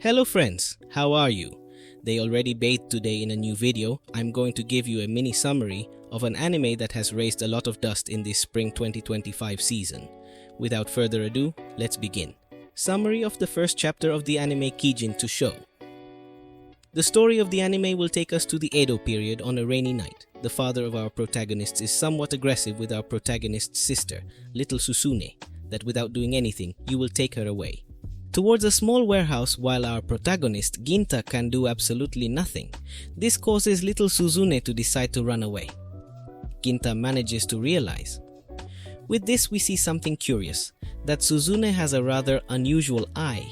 Hello friends, how are you? They already bathed today in a new video. I'm going to give you a mini summary of an anime that has raised a lot of dust in this spring 2025 season. Without further ado, let's begin. Summary of the first chapter of the anime Gentoushou. The story of the anime will take us to the Edo period on a rainy night. The father of our protagonists is somewhat aggressive with our protagonist's sister, little Susune, that without doing anything, you will take her away. Towards a small warehouse while our protagonist, Ginta, can do absolutely nothing. This causes little Suzune to decide to run away. Ginta manages to realize. With this we see something curious, that Suzune has a rather unusual eye,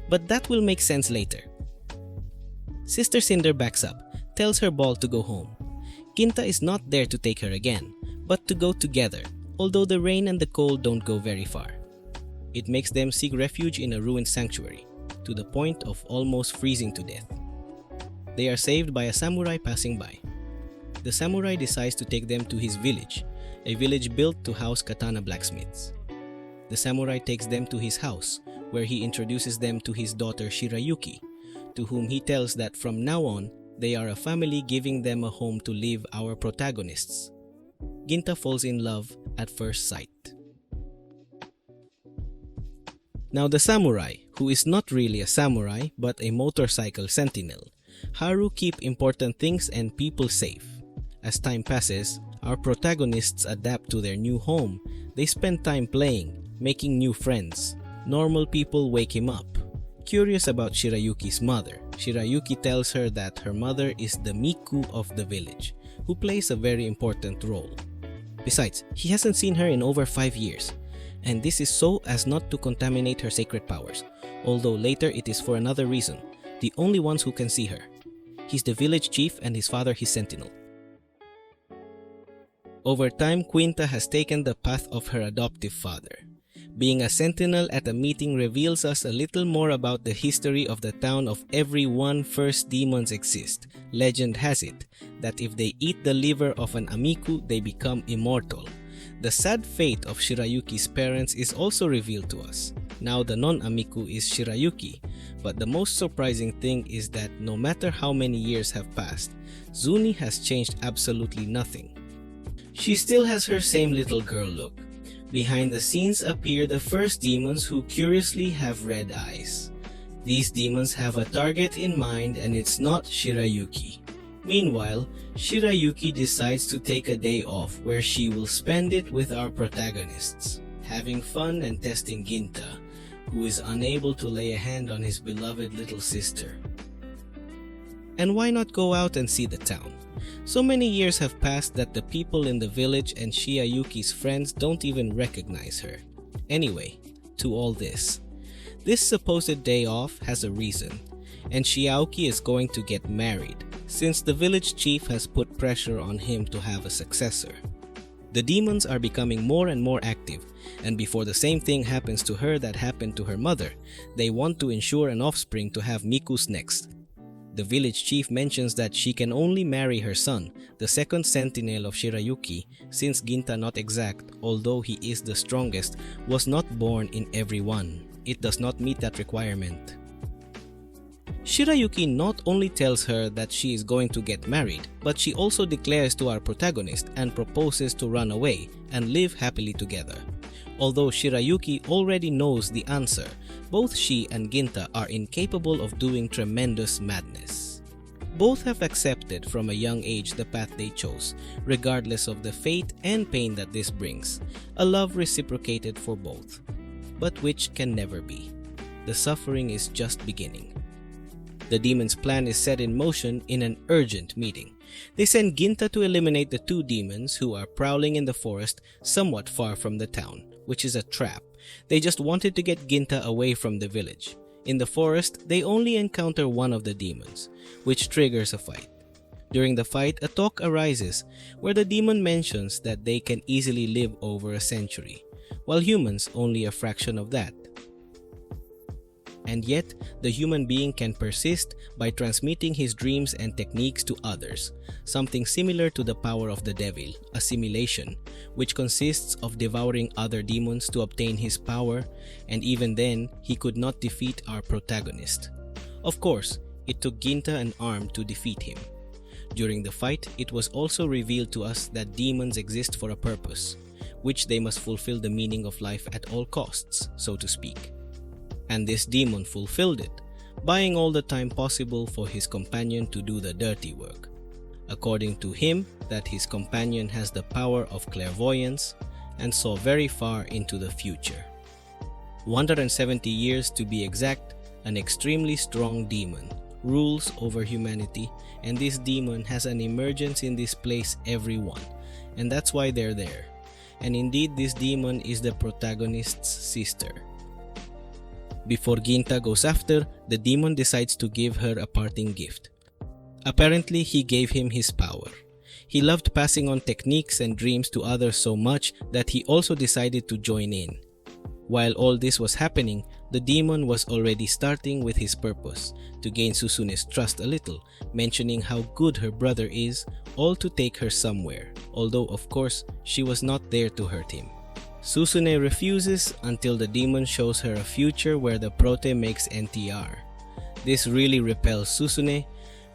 but that will make sense later. Sister Cinder backs up, tells her ball to go home. Ginta is not there to take her again, but to go together, although the rain and the cold don't go very far. It makes them seek refuge in a ruined sanctuary, to the point of almost freezing to death. They are saved by a samurai passing by. The samurai decides to take them to his village, a village built to house katana blacksmiths. The samurai takes them to his house, where he introduces them to his daughter Shirayuki, to whom he tells that from now on, they are a family, giving them a home to live our protagonists. Ginta falls in love at first sight. Now the samurai, who is not really a samurai but a motorcycle sentinel, Haru keep important things and people safe. As time passes, our protagonists adapt to their new home. They spend time playing, making new friends. Normal people wake him up. Curious about Shirayuki's mother, Shirayuki tells her that her mother is the Miku of the village, who plays a very important role. Besides, he hasn't seen her in over 5 years. And this is so as not to contaminate her sacred powers, although later it is for another reason, the only ones who can see her. He's the village chief and his father his sentinel. Over time, Quinta has taken the path of her adoptive father. Being a sentinel at a meeting reveals us a little more about the history of the town of every one first demons exist. Legend has it that if they eat the liver of an Amiku, they become immortal. The sad fate of Shirayuki's parents is also revealed to us. Now the non-Amiku is Shirayuki, but the most surprising thing is that no matter how many years have passed, Zuni has changed absolutely nothing. She still has her same little girl look. Behind the scenes appear the first demons who curiously have red eyes. These demons have a target in mind and it's not Shirayuki. Meanwhile, Shirayuki decides to take a day off where she will spend it with our protagonists, having fun and testing Ginta, who is unable to lay a hand on his beloved little sister. And why not go out and see the town? So many years have passed that the people in the village and Shirayuki's friends don't even recognize her. Anyway, to all this supposed day off has a reason, and Shirayuki is going to get married, since the village chief has put pressure on him to have a successor. The demons are becoming more and more active, and before the same thing happens to her that happened to her mother, they want to ensure an offspring to have Miku's next. The village chief mentions that she can only marry her son, the second sentinel of Shirayuki, since Ginta, not exact, although he is the strongest, was not born in everyone. It does not meet that requirement. Shirayuki not only tells her that she is going to get married, but she also declares to our protagonist and proposes to run away and live happily together. Although Shirayuki already knows the answer, both she and Ginta are incapable of doing tremendous madness. Both have accepted from a young age the path they chose, regardless of the fate and pain that this brings, a love reciprocated for both, but which can never be. The suffering is just beginning. The demons' plan is set in motion in an urgent meeting. They send Ginta to eliminate the two demons who are prowling in the forest somewhat far from the town, which is a trap. They just wanted to get Ginta away from the village. In the forest, they only encounter one of the demons, which triggers a fight. During the fight, a talk arises where the demon mentions that they can easily live over a century, while humans only a fraction of that. And yet, the human being can persist by transmitting his dreams and techniques to others, something similar to the power of the devil, assimilation, which consists of devouring other demons to obtain his power, and even then, he could not defeat our protagonist. Of course, it took Ginta an arm to defeat him. During the fight, it was also revealed to us that demons exist for a purpose, which they must fulfill the meaning of life at all costs, so to speak. And this demon fulfilled it, buying all the time possible for his companion to do the dirty work. According to him, that his companion has the power of clairvoyance and saw very far into the future. 170 years to be exact, an extremely strong demon rules over humanity, and this demon has an emergence in this place every one, and that's why they're there. And indeed, this demon is the protagonist's sister. Before Ginta goes after, the demon decides to give her a parting gift. Apparently, he gave him his power. He loved passing on techniques and dreams to others so much that he also decided to join in. While all this was happening, the demon was already starting with his purpose, to gain Susune's trust a little, mentioning how good her brother is, all to take her somewhere, although of course she was not there to hurt him. Susune refuses until the demon shows her a future where the prote makes NTR. This really repels Susune,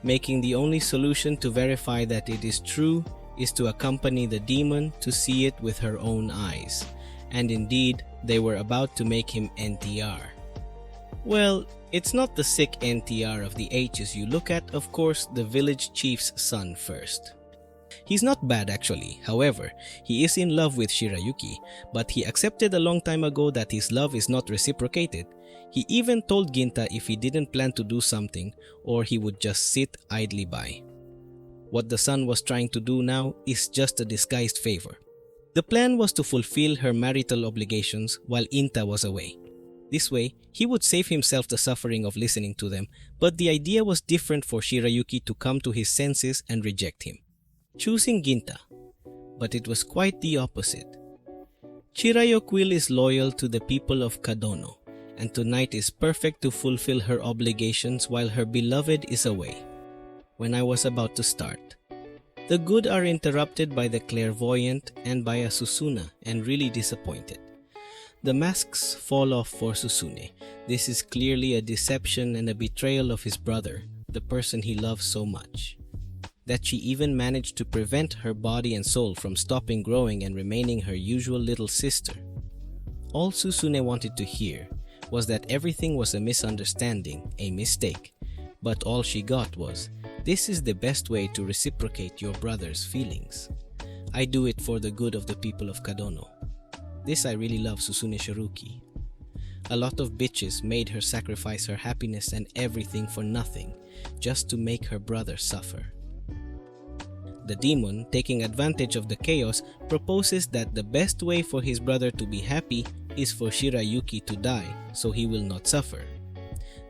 making the only solution to verify that it is true is to accompany the demon to see it with her own eyes. And indeed, they were about to make him NTR. Well, it's not the sick NTR of the H's you look at, of course, the village chief's son first. He's not bad actually, however, he is in love with Shirayuki, but he accepted a long time ago that his love is not reciprocated. He even told Ginta if he didn't plan to do something, or he would just sit idly by. What the son was trying to do now is just a disguised favor. The plan was to fulfill her marital obligations while Inta was away. This way, he would save himself the suffering of listening to them, but the idea was different for Shirayuki to come to his senses and reject him, choosing Ginta. But it was quite the opposite. Chirayokwil is loyal to the people of Kadono, and tonight is perfect to fulfill her obligations while her beloved is away. When I was about to start, the good are interrupted by the clairvoyant and by a Susuna, and really disappointed. The masks fall off for Susune. This is clearly a deception and a betrayal of his brother, the person he loves so much. That she even managed to prevent her body and soul from stopping growing and remaining her usual little sister. All Susune wanted to hear was that everything was a misunderstanding, a mistake, but all she got was, "This is the best way to reciprocate your brother's feelings. I do it for the good of the people of Kadono." This I really love Susune Shiruki. A lot of bitches made her sacrifice her happiness and everything for nothing, just to make her brother suffer. The demon, taking advantage of the chaos, proposes that the best way for his brother to be happy is for Shirayuki to die, so he will not suffer.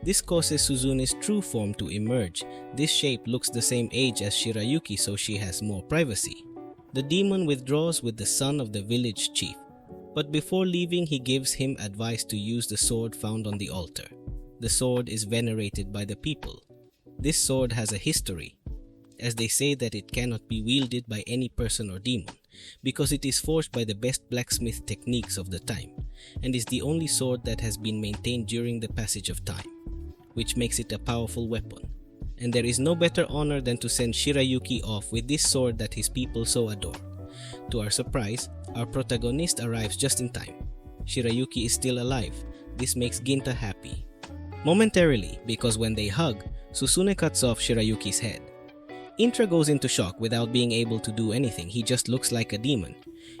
This causes Suzune's true form to emerge. This shape looks the same age as Shirayuki, so she has more privacy. The demon withdraws with the son of the village chief, but before leaving he gives him advice to use the sword found on the altar. The sword is venerated by the people. This sword has a history, as they say that it cannot be wielded by any person or demon, because it is forged by the best blacksmith techniques of the time, and is the only sword that has been maintained during the passage of time, which makes it a powerful weapon. And there is no better honor than to send Shirayuki off with this sword that his people so adore. To our surprise, our protagonist arrives just in time. Shirayuki is still alive. This makes Ginta happy. Momentarily, because when they hug, Susune cuts off Shirayuki's head. Intra goes into shock without being able to do anything. He just looks like a demon.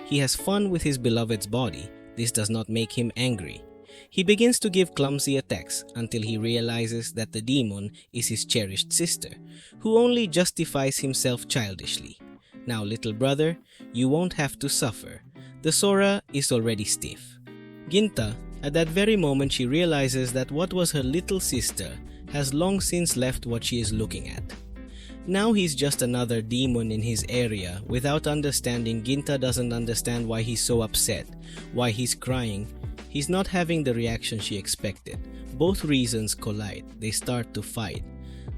He has fun with his beloved's body. This does not make him angry. He begins to give clumsy attacks until he realizes that the demon is his cherished sister, who only justifies himself childishly. "Now, little brother, you won't have to suffer. The Sora is already stiff." Ginta, at that very moment she realizes that what was her little sister has long since left what she is looking at. Now he's just another demon in his area. Without understanding, Ginta doesn't understand why he's so upset, why he's crying. He's not having the reaction she expected. Both reasons collide. They start to fight.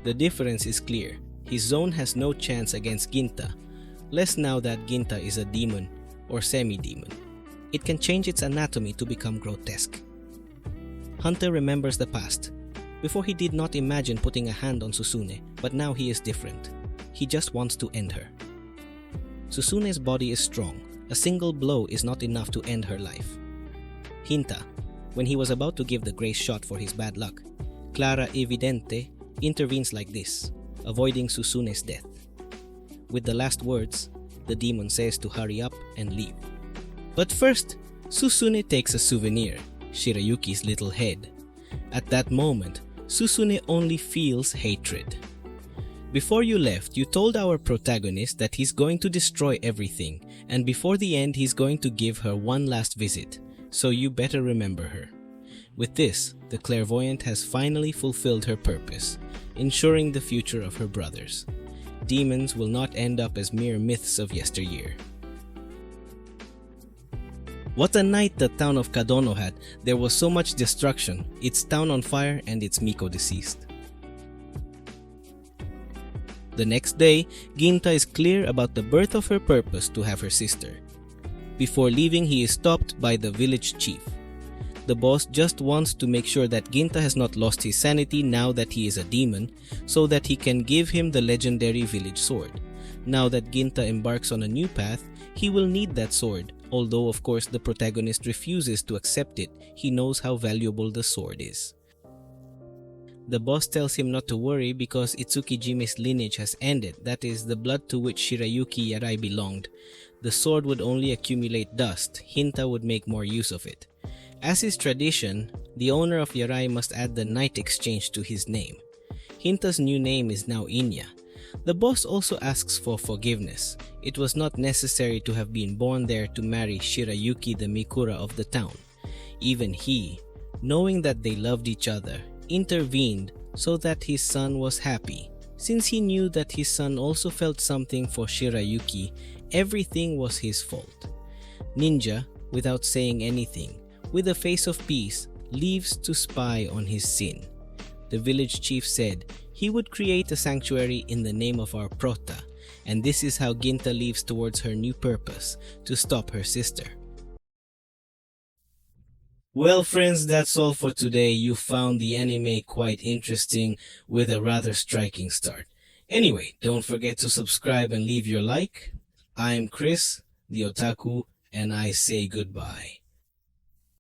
The difference is clear. His zone has no chance against Ginta. Less now that Ginta is a demon or semi-demon. It can change its anatomy to become grotesque. Hunter remembers the past. Before he did not imagine putting a hand on Susune, but now he is different. He just wants to end her. Susune's body is strong. A single blow is not enough to end her life. Hinta, when he was about to give the grace shot for his bad luck, Clara Evidente intervenes like this, avoiding Susune's death. With the last words, the demon says to hurry up and leave. But first, Susune takes a souvenir, Shirayuki's little head. At that moment, Susune only feels hatred. Before you left, you told our protagonist that he's going to destroy everything, and before the end he's going to give her one last visit, so you better remember her. With this, the clairvoyant has finally fulfilled her purpose, ensuring the future of her brothers. Demons will not end up as mere myths of yesteryear. What a night the town of Kadono had. There was so much destruction, its town on fire and its Miko deceased. The next day, Ginta is clear about the birth of her purpose to have her sister. Before leaving, he is stopped by the village chief. The boss just wants to make sure that Ginta has not lost his sanity now that he is a demon, so that he can give him the legendary village sword. Now that Ginta embarks on a new path, he will need that sword, although of course the protagonist refuses to accept it. He knows how valuable the sword is. The boss tells him not to worry because Itsukijime's lineage has ended, that is, the blood to which Shirayuki Yarai belonged. The sword would only accumulate dust. Hinta would make more use of it. As is tradition, the owner of Yarai must add the Knight Exchange to his name. Hinta's new name is now Inya. The boss also asks for forgiveness. It was not necessary to have been born there to marry Shirayuki the Mikura of the town. Even he, knowing that they loved each other, intervened so that his son was happy. Since he knew that his son also felt something for Shirayuki, everything was his fault. Ninja, without saying anything, with a face of peace, leaves to spy on his sin. The village chief said he would create a sanctuary in the name of our prota, and this is how Ginta leaves towards her new purpose, to stop her sister. Well friends, that's all for today. You found the anime quite interesting with a rather striking start. Anyway, don't forget to subscribe and leave your like. I'm Chris, the Otaku, and I say goodbye.